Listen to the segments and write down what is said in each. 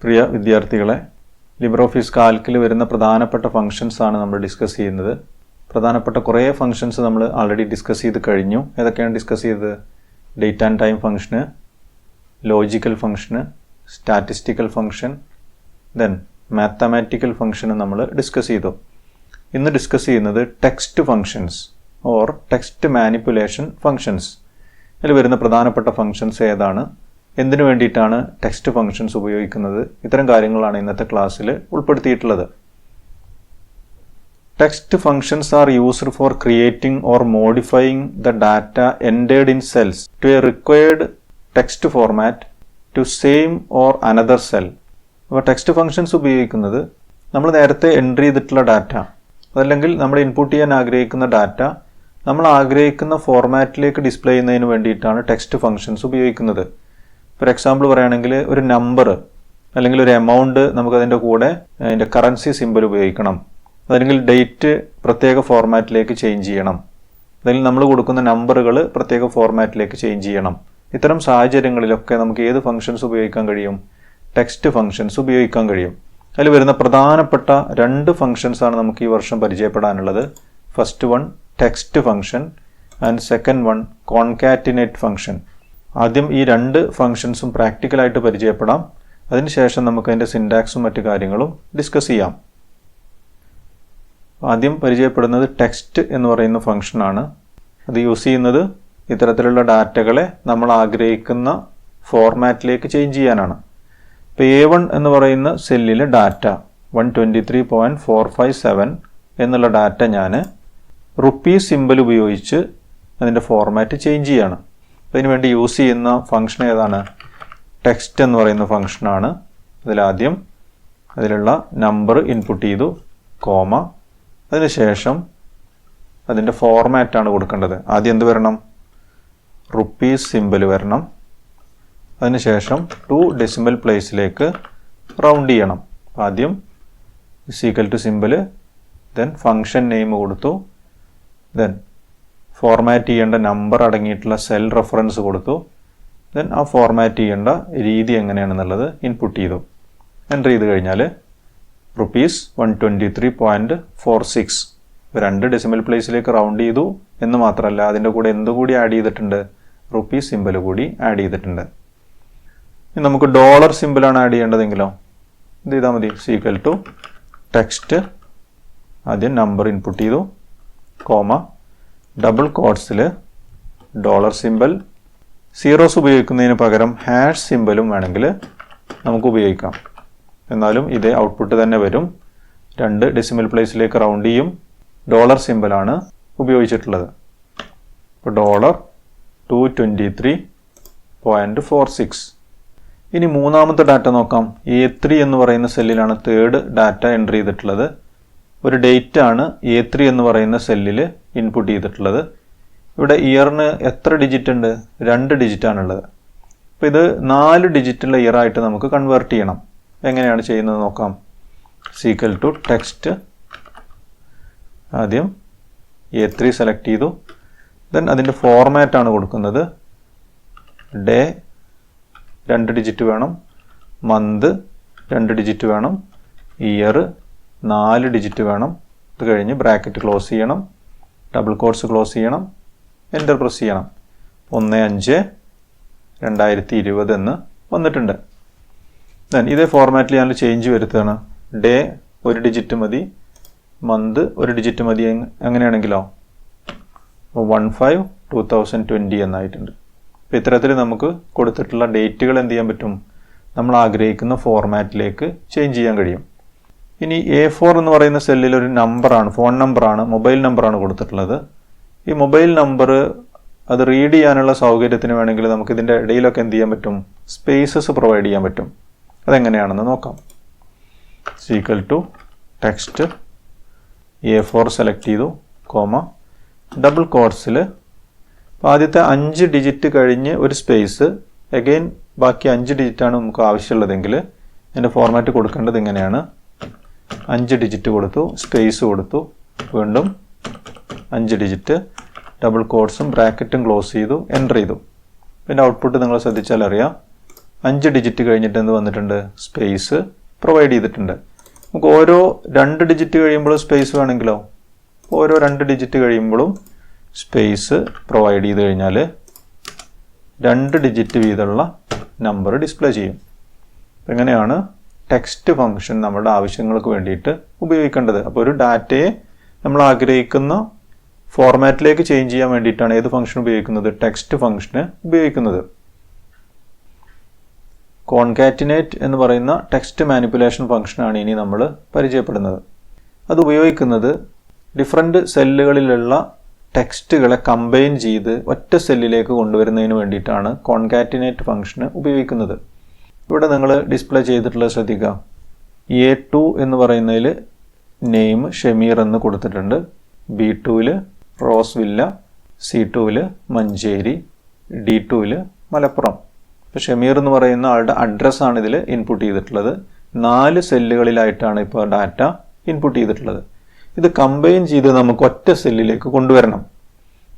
പ്രിയ വിദ്യാർത്ഥികളെ, ലിബ്രിയോഫീസ് കാൽക്കിൽ വരുന്ന പ്രധാനപ്പെട്ട ഫങ്ഷൻസ് ആണ് നമ്മൾ ഡിസ്കസ് ചെയ്യുന്നത്. പ്രധാനപ്പെട്ട കുറേ ഫങ്ഷൻസ് നമ്മൾ ആൾറെഡി ഡിസ്കസ് ചെയ്ത് കഴിഞ്ഞു. ഏതൊക്കെയാണ് ഡിസ്കസ് ചെയ്തത്? Date and time function, logical function, statistical function, then mathematical function നമ്മൾ ഡിസ്കസ് ചെയ്തു. ഇന്ന് ഡിസ്കസ് ചെയ്യുന്നത് text functions or text manipulation functions. ഇതിൽ വരുന്ന പ്രധാനപ്പെട്ട ഫങ്ഷൻസ് ഏതാണ്, എന്തിനു വേണ്ടിയിട്ടാണ് ടെക്സ്റ്റ് ഫങ്ഷൻസ് ഉപയോഗിക്കുന്നത്, ഇത്തരം കാര്യങ്ങളാണ് ഇന്നത്തെ ക്ലാസ്സിൽ ഉൾപ്പെടുത്തിയിട്ടുള്ളത്. Text functions are used for creating or modifying the data entered in cells to a required text format to same or another cell. അപ്പോൾ ടെക്സ്റ്റ് ഫങ്ഷൻസ് ഉപയോഗിക്കുന്നത് നമ്മൾ നേരത്തെ എൻട്രി ചെയ്തിട്ടുള്ള ഡാറ്റ, അതല്ലെങ്കിൽ നമ്മൾ ഇൻപുട്ട് ചെയ്യാൻ ആഗ്രഹിക്കുന്ന ഡാറ്റ നമ്മൾ ആഗ്രഹിക്കുന്ന ഫോർമാറ്റിലേക്ക് ഡിസ്പ്ലേ ചെയ്യുന്നതിന് വേണ്ടിയിട്ടാണ് ടെക്സ്റ്റ് ഫങ്ഷൻസ് ഉപയോഗിക്കുന്നത്. ഫോർ എക്സാമ്പിൾ പറയുകയാണെങ്കിൽ ഒരു നമ്പർ അല്ലെങ്കിൽ ഒരു എമൗണ്ട് നമുക്കതിൻ്റെ കൂടെ അതിൻ്റെ കറൻസി സിമ്പിൾ ഉപയോഗിക്കണം, അല്ലെങ്കിൽ ഡേറ്റ് പ്രത്യേക ഫോർമാറ്റിലേക്ക് ചേഞ്ച് ചെയ്യണം, അല്ലെങ്കിൽ നമ്മൾ കൊടുക്കുന്ന നമ്പറുകൾ പ്രത്യേക ഫോർമാറ്റിലേക്ക് ചേഞ്ച് ചെയ്യണം. ഇത്തരം സാഹചര്യങ്ങളിലൊക്കെ നമുക്ക് ഏത് ഫങ്ഷൻസ് ഉപയോഗിക്കാൻ കഴിയും? ടെക്സ്റ്റ് ഫങ്ഷൻസ് ഉപയോഗിക്കാൻ കഴിയും. അതിൽ വരുന്ന പ്രധാനപ്പെട്ട രണ്ട് ഫങ്ഷൻസ് ആണ് നമുക്ക് ഈ വർഷം പരിചയപ്പെടാനുള്ളത്. First one text function and second one concatenate function. ആദ്യം ഈ രണ്ട് ഫങ്ഷൻസും പ്രാക്ടിക്കലായിട്ട് പരിചയപ്പെടാം. അതിനുശേഷം നമുക്ക് അതിൻ്റെ സിൻടാക്സും മറ്റു കാര്യങ്ങളും ഡിസ്കസ് ചെയ്യാം. ആദ്യം പരിചയപ്പെടുന്നത് ടെക്സ്റ്റ് എന്ന് പറയുന്ന ഫങ്ഷനാണ്. അത് യൂസ് ചെയ്യുന്നത് ഇത്തരത്തിലുള്ള ഡാറ്റകളെ നമ്മൾ ആഗ്രഹിക്കുന്ന ഫോർമാറ്റിലേക്ക് ചേഞ്ച് ചെയ്യാനാണ്. ഇപ്പോൾ A1 എന്ന് പറയുന്ന സെല്ലിലെ ഡാറ്റ 123.457 എന്നുള്ള ഡാറ്റ ഞാൻ റുപ്പീസ് സിമ്പിൾ ഉപയോഗിച്ച് അതിൻ്റെ ഫോർമാറ്റ് ചേഞ്ച് ചെയ്യാണ്. അതിനുവേണ്ടി യൂസ് ചെയ്യുന്ന ഫങ്ഷൻ ഏതാണ്? ടെക്സ്റ്റ് എന്ന് പറയുന്ന ഫങ്ഷനാണ്. അതിലാദ്യം അതിലുള്ള നമ്പർ ഇൻപുട്ട് ചെയ്തു, കോമ, അതിനുശേഷം അതിൻ്റെ ഫോർമാറ്റാണ് കൊടുക്കേണ്ടത്. ആദ്യം എന്ത് വരണം? റുപ്പീസ് സിമ്പിൾ വരണം. അതിനുശേഷം 2 ഡെസിമൽ പ്ലേസിലേക്ക് റൗണ്ട് ചെയ്യണം. ആദ്യം equal to simple, then function name കൊടുത്തു, ദെൻ ഫോർമാറ്റ് ചെയ്യേണ്ട നമ്പർ അടങ്ങിയിട്ടുള്ള സെൽ റെഫറൻസ് കൊടുത്തു, ദെൻ ആ ഫോർമാറ്റ് ചെയ്യേണ്ട രീതി എങ്ങനെയാണെന്നുള്ളത് ഇൻപുട്ട് ചെയ്തു. എൻ്റർ ചെയ്ത് കഴിഞ്ഞാൽ റുപ്പീസ് 123.46 2 ഡെസിമൽ പ്ലേസിലേക്ക് റൗണ്ട് ചെയ്തു എന്ന് മാത്രമല്ല, അതിൻ്റെ കൂടെ എന്തുകൂടി ആഡ് ചെയ്തിട്ടുണ്ട്? റുപ്പീസ് സിമ്പിൾ കൂടി ആഡ് ചെയ്തിട്ടുണ്ട്. ഇനി നമുക്ക് ഡോളർ സിമ്പിളാണ് ആഡ് ചെയ്യേണ്ടതെങ്കിലോ ഇത് ചെയ്താൽ മതി. ഈക്വൽ ടു ടെക്സ്റ്റ്, ആദ്യം നമ്പർ ഇൻപുട്ട് ചെയ്തു, കോമ, ഡബിൾ കോട്ട്സിൽ ഡോളർ സിമ്പിൾ. സീറോസ് ഉപയോഗിക്കുന്നതിന് പകരം ഹാഷ് സിമ്പിളും വേണമെങ്കിൽ നമുക്ക് ഉപയോഗിക്കാം. എന്നാലും ഇതേ ഔട്ട്പുട്ട് തന്നെ വരും. 2 ഡെസിമൽ പ്ലേസിലേക്ക് റൗണ്ട് ചെയ്യും. ഡോളർ സിമ്പിളാണ് ഉപയോഗിച്ചിട്ടുള്ളത്. ഇപ്പോൾ ഡോളർ 223.46. ഇനി മൂന്നാമത്തെ ഡാറ്റ നോക്കാം. A3 എന്ന് പറയുന്ന സെല്ലിലാണ് തേർഡ് ഡാറ്റ എൻ്റർ ചെയ്തിട്ടുള്ളത്. ഒരു ഡേറ്റ് ആണ് A3 എന്ന് പറയുന്ന സെല്ലിൽ ഇൻപുട്ട് ചെയ്തിട്ടുള്ളത്. ഇവിടെ ഇയറിന് എത്ര ഡിജിറ്റ് ഉണ്ട്? 2 ഡിജിറ്റാണുള്ളത്. അപ്പോൾ ഇത് 4 ഡിജിറ്റുള്ള ഇയർ ആയിട്ട് നമുക്ക് കൺവേർട്ട് ചെയ്യണം. എങ്ങനെയാണ് ചെയ്യുന്നത് നോക്കാം. ഈക്വൽ ടു ടെക്സ്റ്റ്, ആദ്യം A3 സെലക്ട് ചെയ്തു, ദെൻ അതിൻ്റെ ഫോർമാറ്റാണ് കൊടുക്കുന്നത്. ഡേ 2 ഡിജിറ്റ് വേണം, മന്ത് 2 ഡിജിറ്റ് വേണം, ഇയർ 4 ഡിജിറ്റ് വേണം. ഇത് കഴിഞ്ഞ് ബ്രാക്കറ്റ് ക്ലോസ് ചെയ്യണം, ഡബിൾ കോട്ട്സ് ക്ലോസ് ചെയ്യണം, എൻ്റർ പ്രസ് ചെയ്യണം. 1/5/2020 എന്ന് വന്നിട്ടുണ്ട്. ദെൻ ഇതേ ഫോർമാറ്റിൽ ഞാൻ ചേഞ്ച് വരുത്തുകയാണ്. ഡേ 1 ഡിജിറ്റ് മതി, മന്ത് 1 ഡിജിറ്റ് മതി. അങ്ങനെയാണെങ്കിലോ 1/5/2020 എന്നായിട്ടുണ്ട്. അപ്പോൾ ഇത്തരത്തിൽ നമുക്ക് കൊടുത്തിട്ടുള്ള ഡേറ്റുകൾ എന്ത് ചെയ്യാൻ പറ്റും? നമ്മൾ ആഗ്രഹിക്കുന്ന ഫോർമാറ്റിലേക്ക് ചേഞ്ച് ചെയ്യാൻ കഴിയും. ഇനി A4 എന്ന് പറയുന്ന സെല്ലിൽ ഒരു നമ്പറാണ്, ഫോൺ നമ്പറാണ്, മൊബൈൽ നമ്പറാണ് കൊടുത്തിട്ടുള്ളത്. ഈ മൊബൈൽ നമ്പർ അത് റീഡ് ചെയ്യാനുള്ള സൗകര്യത്തിന് വേണമെങ്കിൽ നമുക്ക് ഇതിൻ്റെ ഇടയിലൊക്കെ എന്ത് ചെയ്യാൻ പറ്റും? സ്പേസസ് പ്രൊവൈഡ് ചെയ്യാൻ പറ്റും. അതെങ്ങനെയാണെന്ന് നോക്കാം. Equal to text, A4 select ചെയ്തു, കോമ, ഡബിൾ കോട്ട്സിൽ ആദ്യത്തെ 5 ഡിജിറ്റ് കഴിഞ്ഞ് ഒരു സ്പേസ്, അഗെയിൻ ബാക്കി 5 ഡിജിറ്റാണ് നമുക്ക് ആവശ്യമുള്ളതെങ്കിൽ അതിൻ്റെ ഫോർമാറ്റ് കൊടുക്കേണ്ടത് ഇങ്ങനെയാണ്. 5 ഡിജിറ്റ് കൊടുത്തു, സ്പേസ് കൊടുത്തു, വീണ്ടും 5 ഡിജിറ്റ്, ഡബിൾ കോട്ട്സും ബ്രാക്കറ്റും ക്ലോസ് ചെയ്തു, എൻ്റർ ചെയ്തു. പിന്നെ ഔട്ട്പുട്ട് നിങ്ങൾ ശ്രദ്ധിച്ചാൽ അറിയാം 5 ഡിജിറ്റ് കഴിഞ്ഞിട്ട് എന്ത് വന്നിട്ടുണ്ട്? സ്പേസ് പ്രൊവൈഡ് ചെയ്തിട്ടുണ്ട്. നമുക്ക് ഓരോ 2 ഡിജിറ്റ് കഴിയുമ്പോഴും സ്പേസ് വേണമെങ്കിലോ? ഓരോ 2 ഡിജിറ്റ് കഴിയുമ്പോഴും സ്പേസ് പ്രൊവൈഡ് ചെയ്ത് കഴിഞ്ഞാൽ 2 ഡിജിറ്റ് വീതമുള്ള നമ്പർ ഡിസ്പ്ലേ ചെയ്യും. എങ്ങനെയാണ് ടെക്സ്റ്റ് ഫംഗ്ഷൻ നമ്മുടെ ആവശ്യങ്ങൾക്ക് വേണ്ടിയിട്ട് ഉപയോഗിക്കേണ്ടത്? അപ്പോൾ ഒരു ഡാറ്റയെ നമ്മൾ ആഗ്രഹിക്കുന്ന ഫോർമാറ്റിലേക്ക് ചേഞ്ച് ചെയ്യാൻ വേണ്ടിയിട്ടാണ് ഏത് ഫംഗ്ഷൻ ഉപയോഗിക്കുന്നത്? ടെക്സ്റ്റ് ഫംഗ്ഷന് ഉപയോഗിക്കുന്നത്. കോൺകാറ്റിനേറ്റ് എന്ന് പറയുന്ന ടെക്സ്റ്റ് മാനിപ്പുലേഷൻ ഫംഗ്ഷനാണ് ഇനി നമ്മൾ പരിചയപ്പെടുന്നത്. അത് ഉപയോഗിക്കുന്നത് ഡിഫറെൻ്റ് സെല്ലുകളിലുള്ള ടെക്സ്റ്റുകളെ കമ്പൈൻ ചെയ്ത് ഒറ്റ സെല്ലിലേക്ക് കൊണ്ടുവരുന്നതിന് വേണ്ടിയിട്ടാണ് കോൺകാറ്റിനേറ്റ് ഫംഗ്ഷന് ഉപയോഗിക്കുന്നത്. ഇവിടെ നിങ്ങൾ ഡിസ്പ്ലേ ചെയ്തിട്ടുള്ളത് ശ്രദ്ധിക്കുക. A2 എന്ന് പറയുന്നതിൽ നെയിം ഷമീർ എന്ന് കൊടുത്തിട്ടുണ്ട്. B2ൽ റോസ് വില്ല, C2ൽ മഞ്ചേരി, D2ൽ മലപ്പുറം. ഇപ്പോൾ ഷമീർ എന്ന് പറയുന്ന ആളുടെ അഡ്രസ്സാണ് ഇതിൽ ഇൻപുട്ട് ചെയ്തിട്ടുള്ളത്. 4 സെല്ലുകളിലായിട്ടാണ് ഇപ്പോൾ ഡാറ്റ ഇൻപുട്ട് ചെയ്തിട്ടുള്ളത്. ഇത് കമ്പൈൻ ചെയ്ത് നമുക്ക് ഒറ്റ സെല്ലിലേക്ക് കൊണ്ടുവരണം.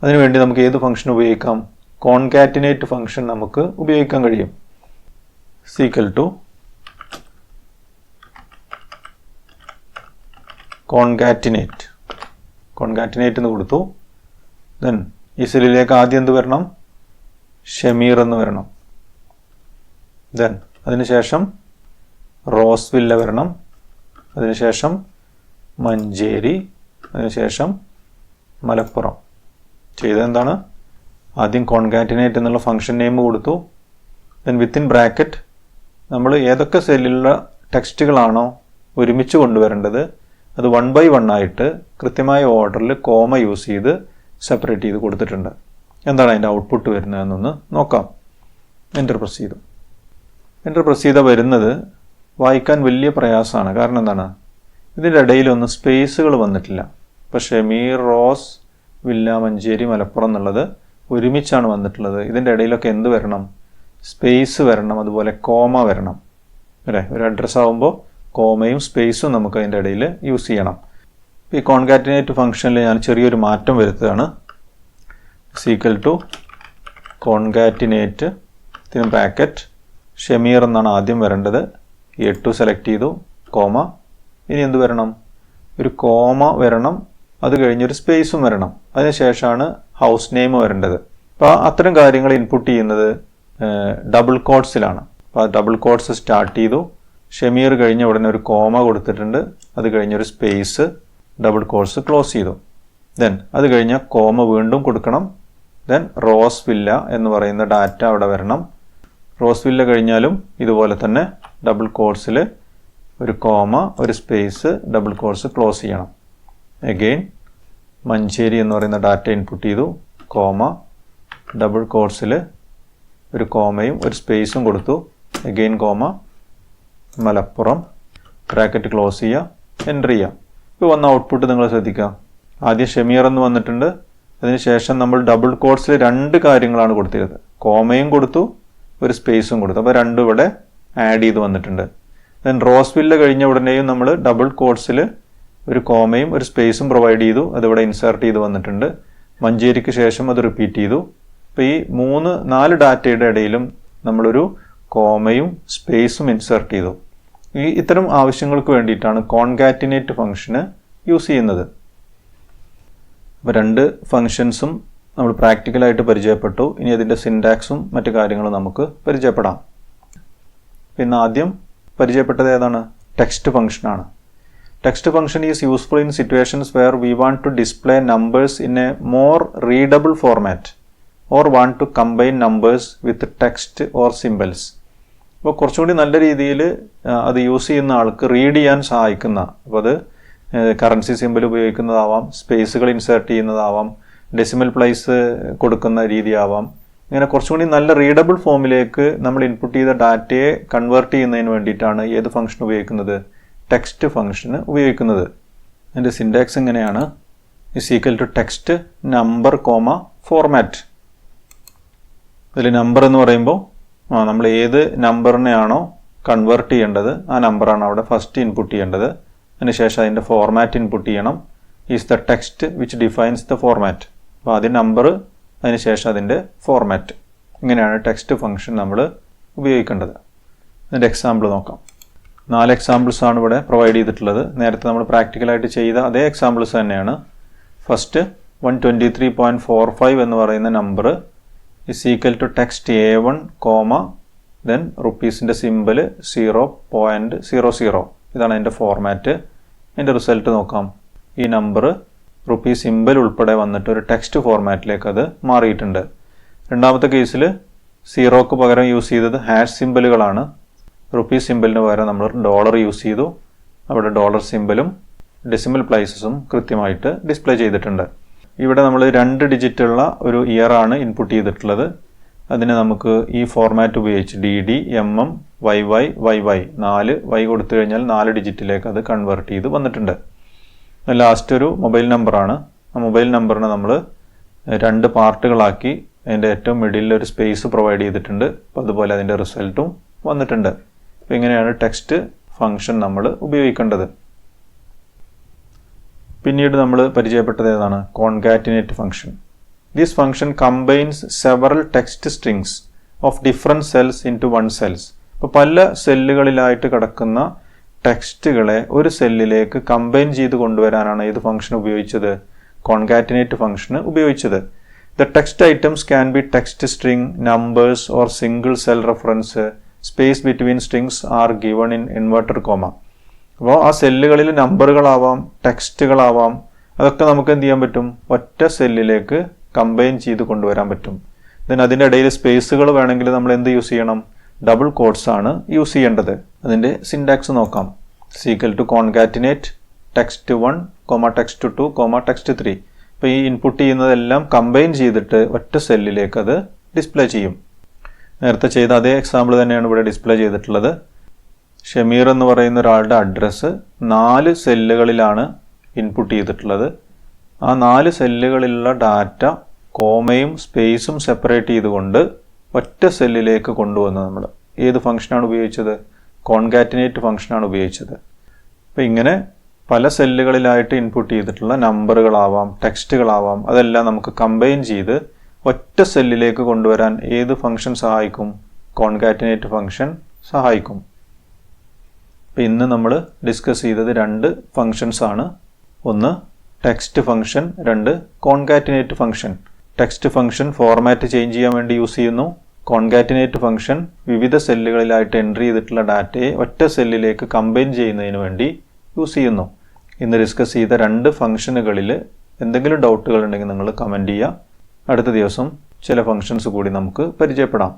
അതിനുവേണ്ടി നമുക്ക് ഏത് ഫംഗ്ഷൻ ഉപയോഗിക്കാം? കോൺകാറ്റിനേറ്റ് ഫംഗ്ഷൻ നമുക്ക് ഉപയോഗിക്കാൻ കഴിയും. ഈക്വൽ ടു കോൺകാറ്റിനേറ്റ് എന്ന് കൊടുത്തു. ദെൻ ഈ സെല്ലിലേക്ക് ആദ്യം എന്ത് വരണം? ഷമീർ എന്ന് വരണം. ദെൻ അതിനുശേഷം റോസ് വില്ല വരണം. അതിനുശേഷം മഞ്ചേരി, അതിനുശേഷം മലപ്പുറം. ചെയ്തെന്താണ്? ആദ്യം കോൺകാറ്റിനേറ്റ് എന്നുള്ള ഫംഗ്ഷൻ നെയിം കൊടുത്തു. ദെൻ വിത്തിൻ ബ്രാക്കറ്റ് നമ്മൾ ഏതൊക്കെ സെല്ലിലുള്ള ടെക്സ്റ്റുകളാണോ ഒരുമിച്ച് കൊണ്ടുവരേണ്ടത് അത് 1 by 1 ആയിട്ട് കൃത്യമായ ഓർഡറിൽ കോമ യൂസ് ചെയ്ത് സെപ്പറേറ്റ് ചെയ്ത് കൊടുത്തിട്ടുണ്ട്. എന്താണ് അതിൻ്റെ ഔട്ട്പുട്ട് വരുന്നതെന്നൊന്ന് നോക്കാം. എൻ്റർ പ്രസ് ചെയ്തു. എൻ്റർ പ്രസ് ചെയ്താൽ വരുന്നത് വായിക്കാൻ വലിയ പ്രയാസമാണ്. കാരണം എന്താണ്? ഇതിൻ്റെ ഇടയിലൊന്നും സ്പേസുകൾ വന്നിട്ടില്ല. ഇപ്പോൾ ഷമീർ, റോസ് വില്ല, മഞ്ചേരി, മലപ്പുറം എന്നുള്ളത് ഒരുമിച്ചാണ് വന്നിട്ടുള്ളത്. ഇതിൻ്റെ ഇടയിലൊക്കെ എന്ത് വരണം? സ്പേസ് വരണം, അതുപോലെ കോമ വരണം അല്ലേ? ഒരു അഡ്രസ്സ് ആകുമ്പോൾ കോമയും സ്പേസും നമുക്ക് അതിൻ്റെ ഇടയിൽ യൂസ് ചെയ്യണം. ഈ കോൺകാറ്റിനേറ്റ് ഫംഗ്ഷനിൽ ഞാൻ ചെറിയൊരു മാറ്റം വരുത്തുകയാണ്. Equal to concatenate bracket Shameer എന്നാണ് ആദ്യം വരേണ്ടത്. A2 സെലക്ട് ചെയ്തു, കോമ. ഇനി എന്ത് വരണം? ഒരു കോമ വരണം, അത് കഴിഞ്ഞൊരു സ്പേസും വരണം. അതിനുശേഷമാണ് ഹൗസ് നെയിം വരേണ്ടത്. അപ്പോൾ അത്തരം കാര്യങ്ങൾ ഇൻപുട്ട് ചെയ്യുന്നത് ഡബിൾ കോട്ട്സിലാണ്. അപ്പോൾ ആ ഡബിൾ കോട്ട്സ് സ്റ്റാർട്ട് ചെയ്തു. ഷമീർ കഴിഞ്ഞ ഉടനെ ഒരു കോമ കൊടുത്തിട്ടുണ്ട്, അത് കഴിഞ്ഞൊരു സ്പേസ്, ഡബിൾ കോട്ട്സ് ക്ലോസ് ചെയ്തു. ദെൻ അത് കഴിഞ്ഞ കോമ വീണ്ടും കൊടുക്കണം. ദെൻ റോസ് വില്ല എന്ന് പറയുന്ന ഡാറ്റ അവിടെ വരണം. റോസ് വില്ല കഴിഞ്ഞാലും ഇതുപോലെ തന്നെ ഡബിൾ കോട്ട്സിൽ ഒരു കോമ, ഒരു സ്പേസ്, ഡബിൾ കോട്ട്സ് ക്ലോസ് ചെയ്യണം. അഗെയിൻ മഞ്ചേരി എന്ന് പറയുന്ന ഡാറ്റ ഇൻപുട്ട് ചെയ്തു, കോമ, ഡബിൾ കോട്ട്സിൽ ഒരു കോമയും ഒരു സ്പേസും കൊടുത്തു. Again comma, Malappuram, bracket close ചെയ്യുക, എൻ്റർ ചെയ്യുക. ഇപ്പോൾ വന്ന ഔട്ട്പുട്ട് നിങ്ങൾ ശ്രദ്ധിക്കുക. ആദ്യം ഷമീർ എന്ന് വന്നിട്ടുണ്ട്. അതിനുശേഷം നമ്മൾ ഡബിൾ കോട്ട്സിൽ 2 കാര്യങ്ങളാണ് കൊടുത്തിരുന്നത്. കോമയും കൊടുത്തു, ഒരു സ്പേസും കൊടുത്തു. അപ്പോൾ 2 ഇവിടെ ആഡ് ചെയ്ത് വന്നിട്ടുണ്ട്. ദെൻ റോസ് വില്ല കഴിഞ്ഞ ഉടനെയും നമ്മൾ ഡബിൾ കോട്ട്സിൽ ഒരു കോമയും ഒരു സ്പേസും പ്രൊവൈഡ് ചെയ്തു, അതിവിടെ ഇൻസേർട്ട് ചെയ്ത് വന്നിട്ടുണ്ട്. മഞ്ചേരിക്ക് ശേഷം അത് റിപ്പീറ്റ് ചെയ്തു. അപ്പോൾ ഈ 4 ഡാറ്റയുടെ ഇടയിലും നമ്മളൊരു കോമയും സ്പേസും ഇൻസേർട്ട് ചെയ്തു. ഇത്തരം ആവശ്യങ്ങൾക്ക് വേണ്ടിയിട്ടാണ് കോൺകാറ്റിനേറ്റ് ഫംഗ്ഷന് യൂസ് ചെയ്യുന്നത്. അപ്പോൾ 2 ഫംഗ്ഷൻസും നമ്മൾ പ്രാക്ടിക്കലായിട്ട് പരിചയപ്പെട്ടു. ഇനി അതിൻ്റെ സിൻടാക്സും മറ്റു കാര്യങ്ങളും നമുക്ക് പരിചയപ്പെടാം. പിന്നെ ആദ്യം പരിചയപ്പെട്ടത് ഏതാണ്? ടെക്സ്റ്റ് ഫംഗ്ഷനാണ്. Text function is useful in situations where we want to display numbers in a more readable format or want to combine numbers with text or symbols. അപ്പോൾ കുറച്ചുകൂടി നല്ല രീതിയിൽ അത് യൂസ് ചെയ്യുന്ന ആൾക്ക് റീഡ് ചെയ്യാൻ സഹായിക്കുന്ന, അപ്പോൾ അത് കറൻസി സിംബൽ ഉപയോഗിക്കുന്നതാവാം, സ്പേസുകൾ ഇൻസേർട്ട് ചെയ്യുന്നതാവാം, ഡെസിമൽ പ്ലേസ് കൊടുക്കുന്ന രീതിയാവാം. ഇങ്ങനെ കുറച്ചുകൂടി നല്ല റീഡബിൾ ഫോമിലേക്ക് നമ്മൾ ഇൻപുട്ട് ചെയ്ത ഡാറ്റയെ കൺവേർട്ട് ചെയ്യുന്നതിന് വേണ്ടിയിട്ടാണ് ഏത് ഫംഗ്ഷൻ ഉപയോഗിക്കുന്നത്? ടെക്സ്റ്റ് ഫംഗ്ഷന് ഉപയോഗിക്കുന്നത്. അതിൻ്റെ സിൻടാക്സ് എങ്ങനെയാണ്? Is equal to text number comma format. ഇതിൽ നമ്പർ എന്ന് പറയുമ്പോൾ നമ്മൾ ഏത് നമ്പറിനെയാണോ കൺവേർട്ട് ചെയ്യേണ്ടത് ആ നമ്പറാണ് അവിടെ ഫസ്റ്റ് ഇൻപുട്ട് ചെയ്യേണ്ടത്. അതിനുശേഷം അതിൻ്റെ ഫോർമാറ്റ് ഇൻപുട്ട് ചെയ്യണം. Is the text which defines the format. അപ്പോൾ ആദ്യം നമ്പർ, അതിനുശേഷം അതിൻ്റെ ഫോർമാറ്റ്. ഇങ്ങനെയാണ് ടെക്സ്റ്റ് ഫംഗ്ഷൻ നമ്മൾ ഉപയോഗിക്കേണ്ടത്. ഇതിൻ്റെ എക്സാമ്പിൾ നോക്കാം. 4 എക്സാമ്പിൾസ് ആണ് ഇവിടെ പ്രൊവൈഡ് ചെയ്തിട്ടുള്ളത്. നേരത്തെ നമ്മൾ പ്രാക്ടിക്കലായിട്ട് ചെയ്ത അതേ എക്സാമ്പിൾസ് തന്നെയാണ്. ഫസ്റ്റ് 123.45 എന്ന് പറയുന്ന number is equal to text A1, then റുപ്പീസിൻ്റെ സിമ്പിൾ 0.00. ഇതാണ് അതിൻ്റെ ഫോർമാറ്റ്. അതിൻ്റെ റിസൾട്ട് നോക്കാം. ഈ നമ്പർ റുപ്പീസ് സിമ്പിൾ ഉൾപ്പെടെ വന്നിട്ട് ഒരു ടെക്സ്റ്റ് ഫോർമാറ്റിലേക്ക് അത് മാറിയിട്ടുണ്ട്. രണ്ടാമത്തെ കേസിൽ 0ക്ക് പകരം യൂസ് ചെയ്തത് ഹാഷ് സിമ്പിളുകളാണ്. റുപ്പീസ് സിമ്പിളിന് പകരം നമ്മൾ ഡോളർ യൂസ് ചെയ്തു. അവിടെ ഡോളർ സിമ്പിളും ഡെസിമൽ പ്ലേസസും കൃത്യമായിട്ട് ഡിസ്പ്ലേ ചെയ്തിട്ടുണ്ട്. ഇവിടെ നമ്മൾ 2 ഡിജിറ്റുള്ള ഒരു ഇയർ ആണ് ഇൻപുട്ട് ചെയ്തിട്ടുള്ളത്. അതിന് നമുക്ക് ഈ ഫോർമാറ്റ് ഉപയോഗിച്ച് DD, MM, YY, YY 4 Y കൊടുത്തു കഴിഞ്ഞാൽ 4 ഡിജിറ്റിലേക്ക് അത് കൺവേർട്ട് ചെയ്ത് വന്നിട്ടുണ്ട്. ലാസ്റ്റ് ഒരു മൊബൈൽ നമ്പറാണ്. ആ മൊബൈൽ നമ്പറിനെ നമ്മൾ 2 പാർട്ടുകളാക്കി അതിൻ്റെ ഏറ്റവും മിഡിലിൽ ഒരു സ്പേസ് പ്രൊവൈഡ് ചെയ്തിട്ടുണ്ട്. അപ്പോൾ അതുപോലെ അതിൻ്റെ റിസൾട്ടും വന്നിട്ടുണ്ട്. അപ്പോൾ ഇങ്ങനെയാണ് ടെക്സ്റ്റ് ഫംഗ്ഷൻ നമ്മൾ ഉപയോഗിക്കേണ്ടത്. പിന്നീട് നമ്മൾ പരിചയപ്പെട്ടത് ഏതാണ്? Concatenate function. This function combines several text strings of different cells into one cells. ഇപ്പോൾ പല സെല്ലുകളിലായിട്ട് കിടക്കുന്ന ടെക്സ്റ്റുകളെ ഒരു സെല്ലിലേക്ക് കമ്പൈൻ ചെയ്ത് കൊണ്ടുവരാനാണ് ഏത് ഫംഗ്ഷൻ ഉപയോഗിച്ചത്? കോൺകാറ്റിനേറ്റ് ഫംഗ്ഷൻ ഉപയോഗിച്ചത്. The text items can be text string, numbers or single cell reference. Space between strings are given in inverted comma. അപ്പോൾ ആ സെല്ലുകളിൽ നമ്പറുകളാവാം, ടെക്സ്റ്റുകളാവാം, അതൊക്കെ നമുക്ക് എന്ത് ചെയ്യാൻ പറ്റും? ഒറ്റ സെല്ലിലേക്ക് കമ്പൈൻ ചെയ്ത് കൊണ്ടുവരാൻ പറ്റും. ദെൻ അതിൻ്റെ ഇടയിൽ സ്പേസുകൾ വേണമെങ്കിൽ നമ്മൾ എന്ത് യൂസ് ചെയ്യണം? ഡബിൾ കോട്ട്സ് ആണ് യൂസ് ചെയ്യേണ്ടത്. അതിൻ്റെ സിൻടാക്സ് നോക്കാം. Equal to concatenate text 1, text 2, text 3. അപ്പോൾ ഈ ഇൻപുട്ട് ചെയ്യുന്നതെല്ലാം കമ്പൈൻ ചെയ്തിട്ട് ഒറ്റ സെല്ലിലേക്ക് അത് ഡിസ്പ്ലേ ചെയ്യും. നേരത്തെ ചെയ്ത അതേ എക്സാമ്പിൾ തന്നെയാണ് ഇവിടെ ഡിസ്പ്ലേ ചെയ്തിട്ടുള്ളത്. ഷമീർ എന്ന് പറയുന്ന ഒരാളുടെ അഡ്രസ്സ് 4 സെല്ലുകളിലാണ് ഇൻപുട്ട് ചെയ്തിട്ടുള്ളത്. ആ 4 സെല്ലുകളിലുള്ള ഡാറ്റ കോമയും സ്പേസും സെപ്പറേറ്റ് ചെയ്തുകൊണ്ട് ഒറ്റ സെല്ലിലേക്ക് കൊണ്ടുവന്ന് നമ്മൾ ഏത് ഫംഗ്ഷനാണ് ഉപയോഗിച്ചത്? കോൺകാറ്റിനേറ്റ് ഫംഗ്ഷനാണ് ഉപയോഗിച്ചത്. അപ്പോൾ ഇങ്ങനെ പല സെല്ലുകളിലായിട്ട് ഇൻപുട്ട് ചെയ്തിട്ടുള്ള നമ്പറുകളാവാം, ടെക്സ്റ്റുകളാവാം, അതെല്ലാം നമുക്ക് കമ്പൈൻ ചെയ്ത് ഒറ്റ സെല്ലിലേക്ക് കൊണ്ടുവരാൻ ഏത് ഫംഗ്ഷൻ സഹായിക്കും? കോൺകാറ്റിനേറ്റ് ഫംഗ്ഷൻ സഹായിക്കും. അപ്പോൾ ഇന്ന് നമ്മൾ ഡിസ്കസ് ചെയ്തത് 2 ഫംഗ്ഷൻസ് ആണ്. ഒന്ന് text function, 2 concatenate function. Text function format change ചെയ്യാൻ വേണ്ടി യൂസ് ചെയ്യുന്നു. കോൺകാറ്റിനേറ്റ് ഫംഗ്ഷൻ വിവിധ സെല്ലുകളിലായിട്ട് എൻട്രി ചെയ്തിട്ടുള്ള ഡാറ്റയെ ഒറ്റ സെല്ലിലേക്ക് കമ്പൈൻ ചെയ്യുന്നതിന് വേണ്ടി യൂസ് ചെയ്യുന്നു. ഇന്ന് ഡിസ്കസ് ചെയ്ത 2 ഫംഗ്ഷനുകളിൽ എന്തെങ്കിലും ഡൗട്ടുകൾ ഉണ്ടെങ്കിൽ നിങ്ങൾ കമൻറ്റ് ചെയ്യുക. അടുത്ത ദിവസം ചില ഫംഗ്ഷൻസ് കൂടി നമുക്ക് പരിചയപ്പെടാം.